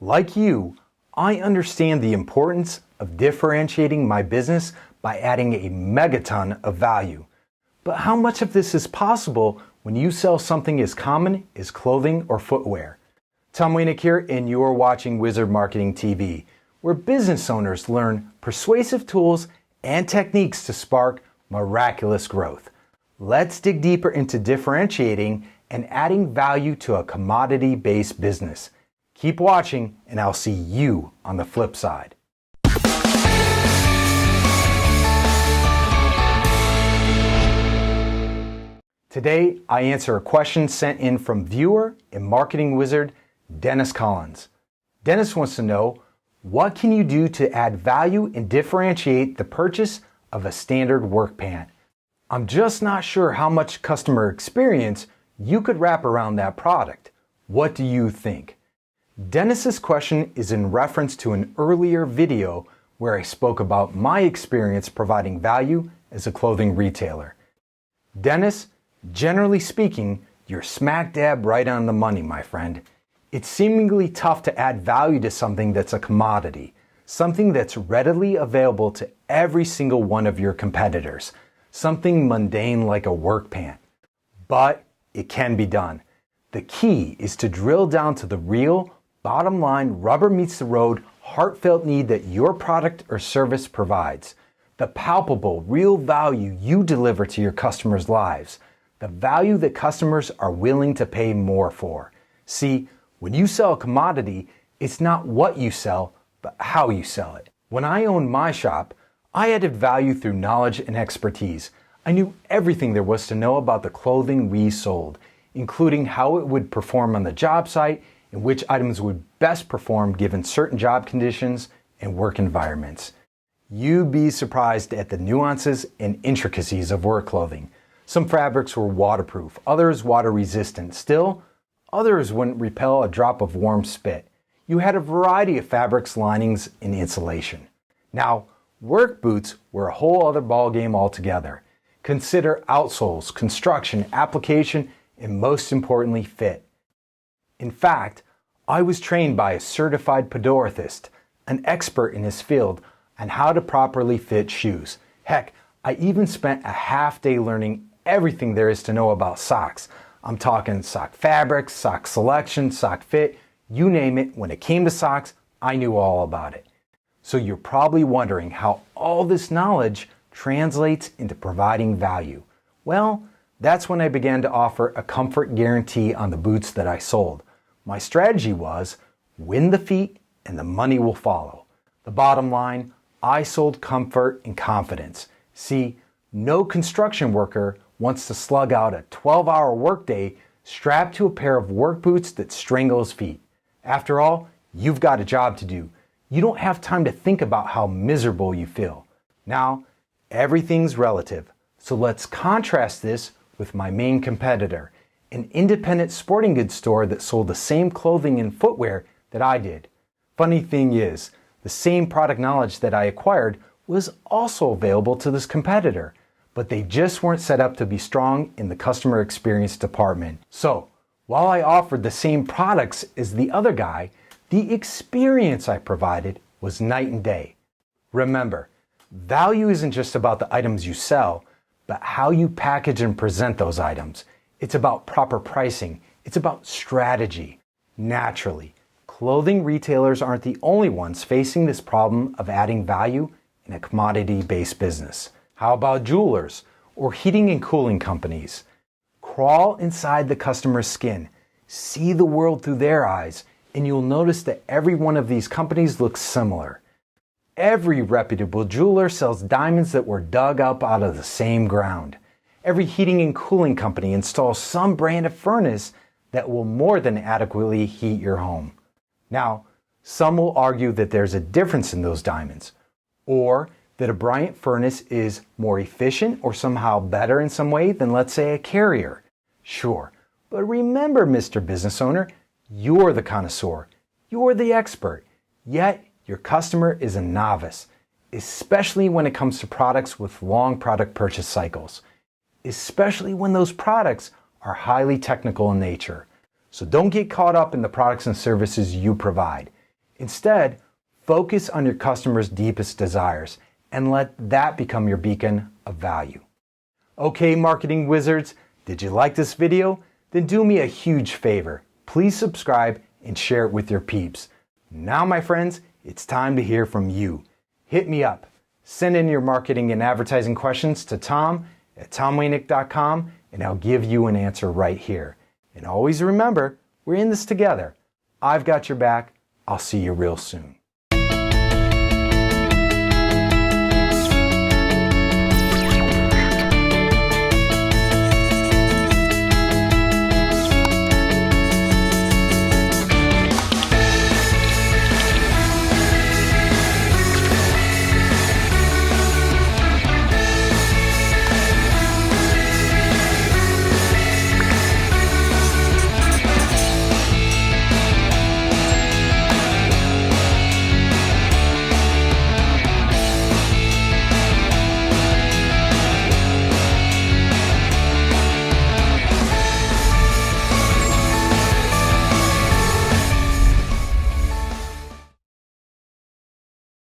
Like you, I understand the importance of differentiating my business by adding a megaton of value. But how much of this is possible when you sell something as common as clothing or footwear? Tom Wanek here, and you're watching Wizard Marketing TV, where business owners learn persuasive tools and techniques to spark miraculous growth. Let's dig deeper into differentiating and adding value to a commodity-based business. Keep watching, and I'll see you on the flip side. Today, I answer a question sent in from viewer and marketing wizard Dennis Collins. Dennis wants to know, what can you do to add value and differentiate the purchase of a standard work pant? I'm just not sure how much customer experience you could wrap around that product. What do you think? Dennis's question is in reference to an earlier video where I spoke about my experience providing value as a clothing retailer. Dennis, generally speaking, you're smack dab right on the money, my friend. It's seemingly tough to add value to something that's a commodity, something that's readily available to every single one of your competitors, something mundane like a work pant. But it can be done. The key is to drill down to the real, bottom line, rubber meets the road, heartfelt need that your product or service provides. The palpable, real value you deliver to your customers' lives. The value that customers are willing to pay more for. See, when you sell a commodity, it's not what you sell, but how you sell it. When I owned my shop, I added value through knowledge and expertise. I knew everything there was to know about the clothing we sold, including how it would perform on the job site and which items would best perform given certain job conditions and work environments. You'd be surprised at the nuances and intricacies of work clothing. Some fabrics were waterproof, others water resistant. Still, others wouldn't repel a drop of warm spit. You had a variety of fabrics, linings, and insulation. Now, work boots were a whole other ballgame altogether. Consider outsoles, construction, application, and most importantly, fit. In fact, I was trained by a certified podorthist, an expert in his field, on how to properly fit shoes. Heck, I even spent a half day learning everything there is to know about socks. I'm talking sock fabrics, sock selection, sock fit, you name it. When it came to socks, I knew all about it. So you're probably wondering how all this knowledge translates into providing value. Well, that's when I began to offer a comfort guarantee on the boots that I sold. My strategy was, win the feet and the money will follow. The bottom line, I sold comfort and confidence. See, no construction worker wants to slug out a 12-hour workday strapped to a pair of work boots that strangle his feet. After all, you've got a job to do. You don't have time to think about how miserable you feel. Now, everything's relative. So let's contrast this with my main competitor, an independent sporting goods store that sold the same clothing and footwear that I did. Funny thing is, the same product knowledge that I acquired was also available to this competitor, but they just weren't set up to be strong in the customer experience department. So, while I offered the same products as the other guy, the experience I provided was night and day. Remember, value isn't just about the items you sell, but how you package and present those items. It's about proper pricing. It's about strategy. Naturally, clothing retailers aren't the only ones facing this problem of adding value in a commodity-based business. How about jewelers or heating and cooling companies? Crawl inside the customer's skin, see the world through their eyes, and you'll notice that every one of these companies looks similar. Every reputable jeweler sells diamonds that were dug up out of the same ground. Every heating and cooling company installs some brand of furnace that will more than adequately heat your home. Now, some will argue that there's a difference in those diamonds, or that a Bryant furnace is more efficient or somehow better in some way than, let's say, a Carrier. Sure, but remember, Mr. Business Owner, you're the connoisseur. You're the expert. Yet, your customer is a novice, especially when it comes to products with long product purchase cycles, especially when those products are highly technical in nature. So don't get caught up in the products and services you provide. Instead, focus on your customers' deepest desires and let that become your beacon of value. Okay, marketing wizards, did you like this video? Then do me a huge favor. Please subscribe and share it with your peeps. Now, my friends, it's time to hear from you. Hit me up. Send in your marketing and advertising questions to tom@tomwanek.com and I'll give you an answer right here. And always remember, we're in this together. I've got your back. I'll see you real soon.